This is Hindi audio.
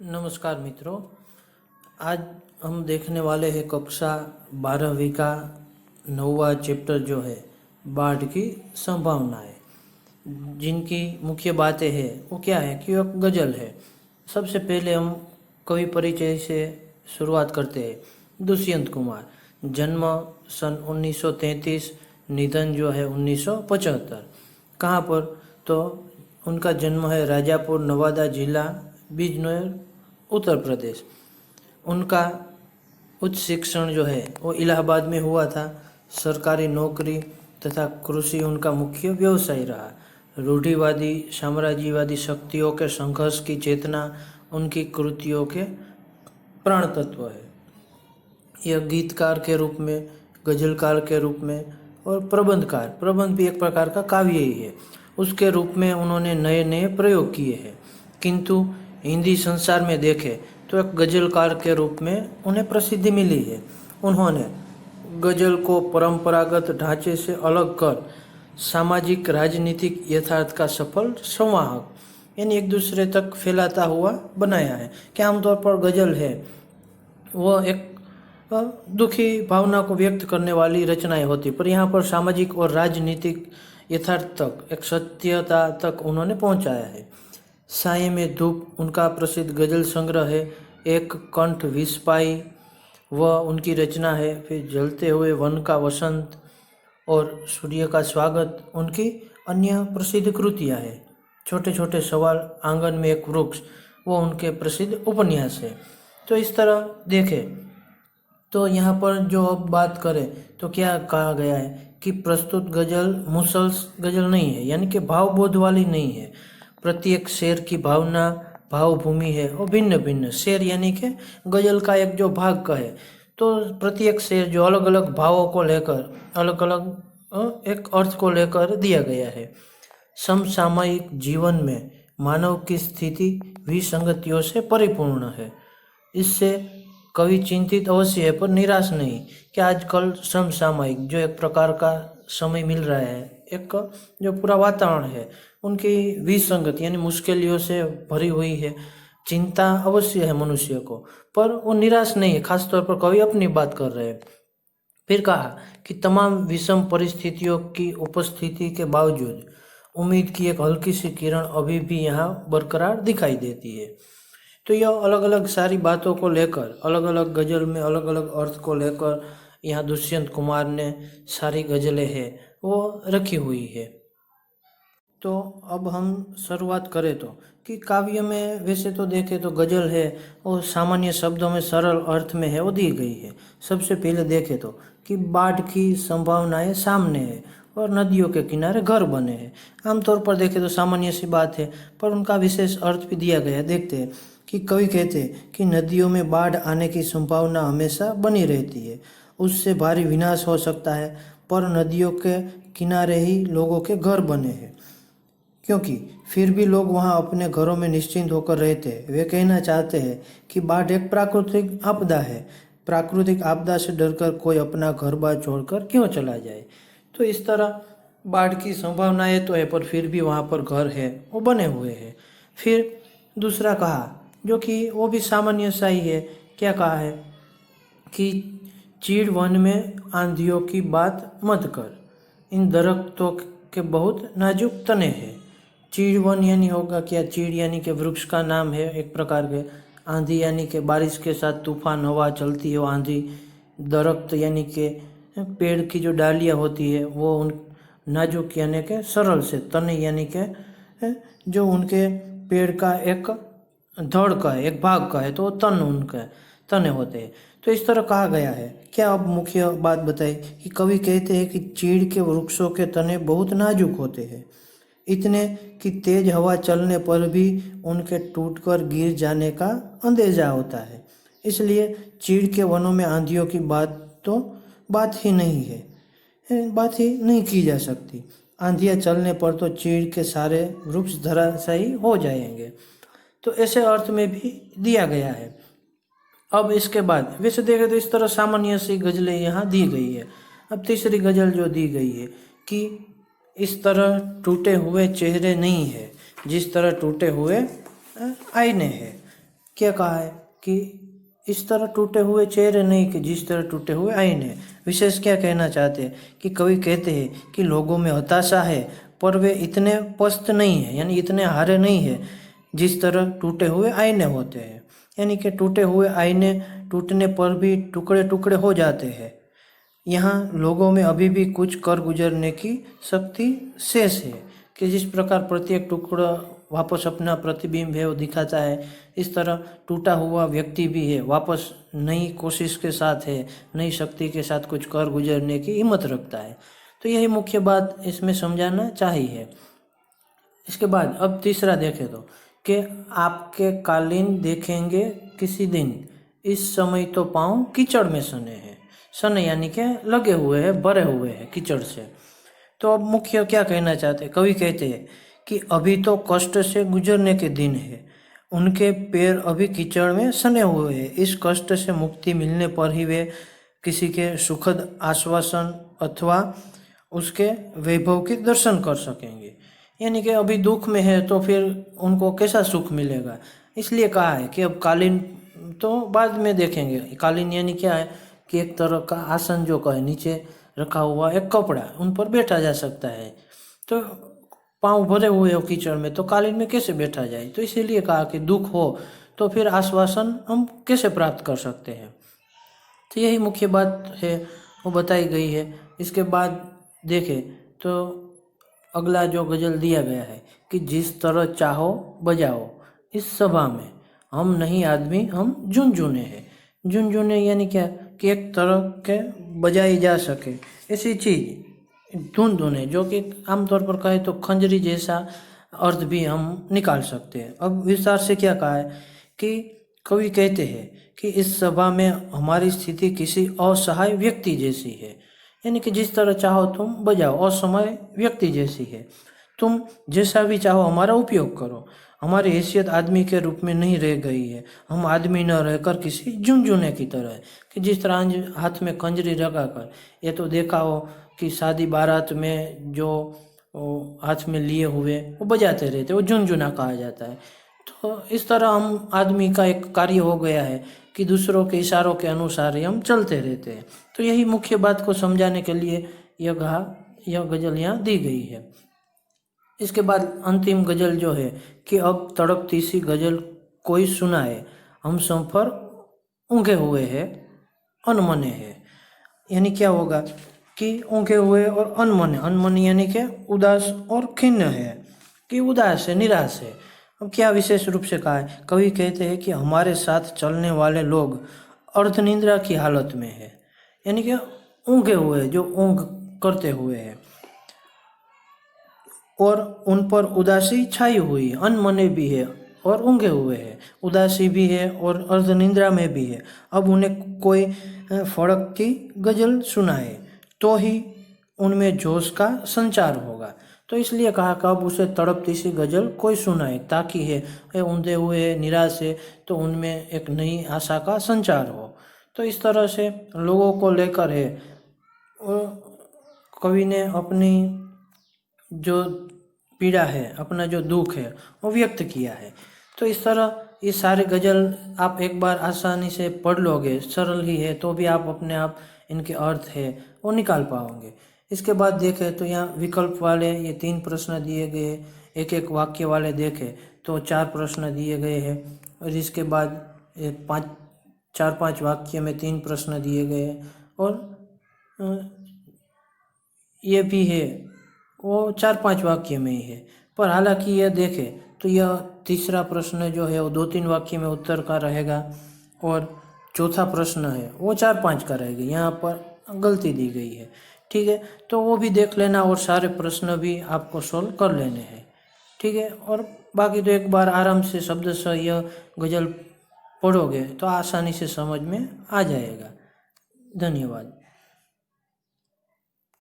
नमस्कार मित्रों। आज हम देखने वाले हैं कक्षा 12वीं का 9वां चैप्टर जो है बाढ़ की संभावनाएं। जिनकी मुख्य बातें हैं वो क्या है कि एक गज़ल है। सबसे पहले हम कवि परिचय से शुरुआत करते हैं। दुष्यंत कुमार, जन्म सन 1933, निधन जो है 1975। कहाँ पर? तो उनका जन्म है राजापुर, नवादा जिला, बिजनौर, उत्तर प्रदेश। उनका उच्च शिक्षण जो है वो इलाहाबाद में हुआ था। सरकारी नौकरी तथा कृषि उनका मुख्य व्यवसाय रहा। रूढ़िवादी साम्राज्यवादी शक्तियों के संघर्ष की चेतना उनकी कृतियों के प्राण तत्व है। यह गीतकार के रूप में, गजलकार के रूप में और प्रबंध भी एक प्रकार का काव्य ही है, उसके रूप में उन्होंने नए नए प्रयोग किए हैं। किंतु हिंदी संसार में देखें तो एक गजलकार के रूप में उन्हें प्रसिद्धि मिली है। उन्होंने गजल को परंपरागत ढांचे से अलग कर सामाजिक राजनीतिक यथार्थ का सफल संवाहक यानी एक दूसरे तक फैलाता हुआ बनाया है। कि आमतौर पर गजल है वो एक दुखी भावना को व्यक्त करने वाली रचनाएं होती, पर यहाँ पर सामाजिक और राजनीतिक यथार्थ तक, एक सत्यता तक उन्होंने पहुँचाया है। साये में धूप उनका प्रसिद्ध गजल संग्रह है। एक कंठ विस्पाई वह उनकी रचना है। फिर जलते हुए वन का वसंत और सूर्य का स्वागत उनकी अन्य प्रसिद्ध कृतियाँ हैं। छोटे छोटे सवाल, आंगन में एक वृक्ष, वो उनके प्रसिद्ध उपन्यास है। तो इस तरह देखें तो यहाँ पर जो अब बात करें तो क्या कहा गया है कि प्रस्तुत गजल मुसल्स गजल नहीं है, यानी कि भावबोध वाली नहीं है। प्रत्येक शेर की भावना भावभूमि है और भिन्न भिन्न शेर, यानी कि गजल का एक जो भाग का है, तो प्रत्येक शेर जो अलग अलग भावों को लेकर, अलग अलग एक अर्थ को लेकर दिया गया है। समसामयिक जीवन में मानव की स्थिति विसंगतियों से परिपूर्ण है। इससे कवि चिंतित अवश्य है पर निराश नहीं कि आजकल समसामयिक जो एक प्रकार का समय मिल रहा है, एक जो पूरा वातावरण है उनकी विसंगत यानी मुश्किलों से भरी हुई है। चिंता अवश्य है मनुष्य को, पर वो निराश नहीं है। खासतौर पर कवि अपनी बात कर रहे हैं। फिर कहा कि तमाम विषम परिस्थितियों की उपस्थिति के बावजूद उम्मीद की एक हल्की सी किरण अभी भी यहाँ बरकरार दिखाई देती है। तो यह अलग अलग सारी बातों को लेकर, अलग अलग गज़ल में अलग अलग अर्थ को लेकर यहाँ दुष्यंत कुमार ने सारी गज़लें हैं वो रखी हुई है। तो अब हम शुरुआत करें तो कि काव्य में वैसे तो देखें तो गज़ल है वो सामान्य शब्दों में सरल अर्थ में है वो दी गई है। सबसे पहले देखें तो कि बाढ़ की संभावनाएं सामने है और नदियों के किनारे घर बने हैं। आमतौर पर देखें तो सामान्य सी बात है, पर उनका विशेष अर्थ भी दिया गया है। देखते हैं कि कवि कहते हैं कि नदियों में बाढ़ आने की संभावना हमेशा बनी रहती है, उससे भारी विनाश हो सकता है, पर नदियों के किनारे ही लोगों के घर बने हैं, क्योंकि फिर भी लोग वहां अपने घरों में निश्चिंत होकर रहते हैं। वे कहना चाहते हैं कि बाढ़ एक प्राकृतिक आपदा है। प्राकृतिक आपदा से डरकर कोई अपना घर बार छोड़कर क्यों चला जाए। तो इस तरह बाढ़ की संभावनाएं तो है, पर फिर भी वहां पर घर है वो बने हुए हैं। फिर दूसरा कहा जो कि वो भी सामान्य सा ही है। क्या कहा है कि चीड़ वन में आंधियों की बात मत कर, इन दरख्तों के बहुत नाजुक तने हैं। चीड़ वन यानी होगा क्या? चीड़ यानी कि वृक्ष का नाम है एक प्रकार के। आंधी यानी कि बारिश के साथ तूफान हवा चलती है वो आंधी। दरख्त यानी कि पेड़ की जो डालियाँ होती है वो उन नाजुक यानी कि सरल से, तने यानी कि जो उनके पेड़ का एक धड़ का है, एक भाग का है, तो तन उनके तने होते हैं। तो इस तरह कहा गया है। क्या अब मुख्य बात बताई कि कवि कहते हैं कि चीड़ के वृक्षों के तने बहुत नाजुक होते हैं, इतने कि तेज हवा चलने पर भी उनके टूटकर गिर जाने का अंदेजा होता है। इसलिए चीड़ के वनों में आंधियों की बात ही नहीं है, बात ही नहीं की जा सकती। आंधियाँ चलने पर तो चीड़ के सारे वृक्ष धराशायी हो जाएंगे। तो ऐसे अर्थ में भी दिया गया है। अब इसके बाद वैसे देखें तो इस तरह सामान्य सी गज़लें यहाँ दी गई है। अब तीसरी गज़ल जो दी गई है कि इस तरह टूटे हुए चेहरे नहीं है जिस तरह टूटे हुए आईने हैं। क्या कहा है कि इस तरह टूटे हुए चेहरे नहीं कि जिस तरह टूटे हुए आईने। विशेष क्या कहना चाहते हैं कि कवि कहते हैं कि लोगों में हताशा है पर वे इतने पस्त नहीं है, यानी इतने हारे नहीं है जिस तरह टूटे हुए आईने होते हैं। यानी कि टूटे हुए आईने टूटने पर भी टुकड़े टुकड़े हो जाते हैं। यहाँ लोगों में अभी भी कुछ कर गुजरने की शक्ति शेष है कि जिस प्रकार प्रत्येक टुकड़ा वापस अपना प्रतिबिंब है वो दिखाता है, इस तरह टूटा हुआ व्यक्ति भी है, वापस नई कोशिश के साथ है, नई शक्ति के साथ कुछ कर गुजरने की हिम्मत रखता है। तो यही मुख्य बात इसमें समझाना चाहिए। इसके बाद अब तीसरा देखें तो कि आपके कालीन देखेंगे किसी दिन, इस समय तो पाँव कीचड़ में सने हैं। सने यानी कि लगे हुए हैं, भरे हुए हैं कीचड़ से। तो अब मुख्य क्या कहना चाहते हैं, कवि कहते हैं कि अभी तो कष्ट से गुजरने के दिन है, उनके पैर अभी कीचड़ में सने हुए हैं। इस कष्ट से मुक्ति मिलने पर ही वे किसी के सुखद आश्वासन अथवा उसके वैभव के दर्शन कर सकेंगे। यानी कि अभी दुख में है तो फिर उनको कैसा सुख मिलेगा। इसलिए कहा है कि अब कालीन तो बाद में देखेंगे। कालीन यानी क्या है कि एक तरह का आसन जो कहे, नीचे रखा हुआ एक कपड़ा, उन पर बैठा जा सकता है। तो पाँव भरे हुए हो कीचड़ में तो कालीन में कैसे बैठा जाए। तो इसीलिए कहा कि दुख हो तो फिर आश्वासन हम कैसे प्राप्त कर सकते हैं। तो यही मुख्य बात है, वो बताई गई है। इसके बाद देखें तो अगला जो गज़ल दिया गया है कि जिस तरह चाहो बजाओ इस सभा में, हम नहीं आदमी हम झुनझुने हैं। झुनझुने यानी क्या कि एक तरह के बजाई जा सके ऐसी चीज़, धुन धुने, जो कि आमतौर पर कहे तो खंजरी जैसा अर्थ भी हम निकाल सकते हैं। अब विस्तार से क्या कहा है कि कवि कहते हैं कि इस सभा में हमारी स्थिति किसी असहाय व्यक्ति जैसी है। यानी कि जिस तरह चाहो तुम बजाओ, असहाय व्यक्ति जैसी है। तुम जैसा भी चाहो हमारा उपयोग करो। हमारी हैसियत आदमी के रूप में नहीं रह गई है, हम आदमी न रहकर किसी झुनझुने की तरह है कि जिस तरह हाथ में कंजरी लगा कर, ये तो देखा हो कि शादी बारात में जो हाथ में लिए हुए वो बजाते रहते, वो झुनझुना कहा जाता है। तो इस तरह हम आदमी का एक कार्य हो गया है कि दूसरों के इशारों के अनुसार ही हम चलते रहते हैं। तो यही मुख्य बात को समझाने के लिए यह गज़ल यहाँ दी गई है। इसके बाद अंतिम गज़ल जो है कि अब तड़पती सी गज़ल कोई सुनाए, हम सब पर ऊँघे हुए हैं अनमने हैं। यानी क्या होगा कि ऊँघे हुए और अनमने, अनमने यानी कि उदास और खिन्न है, कि उदास है, निराश है। अब क्या विशेष रूप से कहा है, कवि कहते हैं कि हमारे साथ चलने वाले लोग अर्धनिद्रा की हालत में है। यानी कि ऊँघे हुए, जो ऊँघ करते हुए है और उन पर उदासी छाई हुई है। अनमने भी है और ऊँघे हुए है, उदासी भी है और अर्धनिद्रा में भी है। अब उन्हें कोई फड़क की गज़ल सुनाए तो ही उनमें जोश का संचार होगा। तो इसलिए कहा कि अब उसे तड़पती सी गज़ल कोई सुनाए, ताकि है ऊँधे हुए निराश है तो उनमें एक नई आशा का संचार हो। तो इस तरह से लोगों को लेकर है और कवि ने अपनी जो पीड़ा है, अपना जो दुख है वो व्यक्त किया है। तो इस तरह ये सारे गज़ल आप एक बार आसानी से पढ़ लोगे, सरल ही है, तो भी आप अपने आप इनके अर्थ है वो निकाल पाओगे। इसके बाद देखें तो यहाँ विकल्प वाले ये 3 प्रश्न दिए गए, एक एक वाक्य वाले देखें तो 4 प्रश्न दिए गए हैं। और इसके बाद 4-5 वाक्य में 3 प्रश्न दिए गए हैं और ये भी है वो 4-5 वाक्य में ही है। पर हालांकि यह देखें तो यह तीसरा प्रश्न जो है वो 2-3 वाक्य में उत्तर का रहेगा और चौथा प्रश्न है वो 4-5 का रहेगा। यहाँ पर गलती दी गई है, ठीक है। तो वो भी देख लेना और सारे प्रश्न भी आपको सोल्व कर लेने हैं, ठीक है। और बाकी तो एक बार आराम से शब्द से यह गज़ल पढ़ोगे तो आसानी से समझ में आ जाएगा। धन्यवाद।